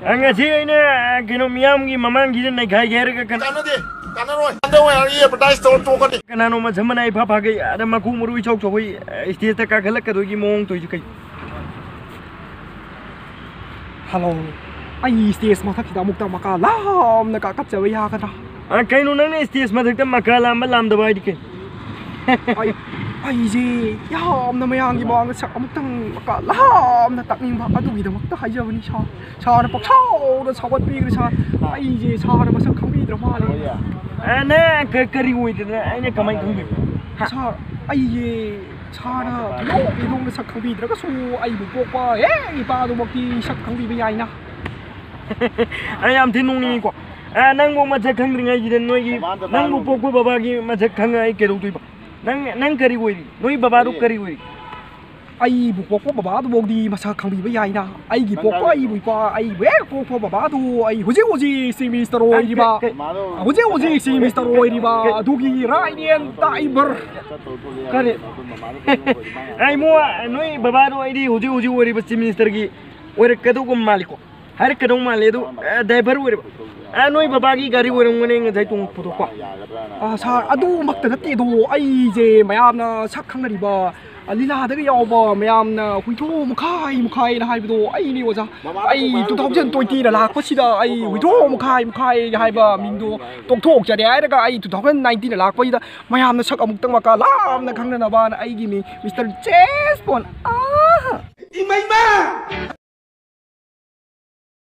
Anh chị ấy nè, cái nó miam cái mamang cái này khai ghé cái Cắn nó đi, cắn nó rồi. Ăn đâu mà đi, bắt tay store chỗ con đi. cái nào mà sớm này phá cái, ada mà cũng muốn chọc chọc cái, stage ta cái lắc cái đôi cái mông tôi cái. Hello, anh stage mà thắc kita mukta maka lam na kakat sa waya ka na. Cái nó nang stage mà thắc mà làm đôi đi cái. Ay gì, yam na mayang gi bang sa amutang maka lam na takning ba adu gi damak ta haja bani sa na pak chau na sawat pi sa ay gì sa na masak khambi drama le. Ana cái ngồi thì anh kamay không biết. Sa ay gì sa na ki long na sak khambi dra ka su ay bu pok pa gi pa du makti sak khambi ba yai na. Anh am tin nung ni ko. Nang mo ma sak khang ring ai gi den noi gi nang mo pok ko baba gi ma sak khang ai ke ro tui ba. Nang kari woi noi baba ru kari woi. Ai bu pok pa baba du bok di masak khambi ba yai na. Ai gi pok pa ai bu pa ai we pok pa baba du ai hoji si Mr. Roy di ba. Hoji si Mr. Roy di ba. Du gi rai nien tai ber. Kare. Ai mo noi baba ru ai di hoji woi ba si minister gi ore kadu ko maliko. Har kadu maledu driver woi ba. Noi baba gi gari woi ngone ngai tung photo ko. Sa adu makta nati do ai je mayam na sak khang ri ba lila da yaw ba mayam na huitho mukhai na hai do ai ni waja ai 2020 da lak pa sida ai huitho mukhai hai ba ming do tok thok ja de ai da ai 2019 da lak pa da mayam na sak amuk tang maka lam na khang na ba na ai gi mi Mr. Chess Pon imai ba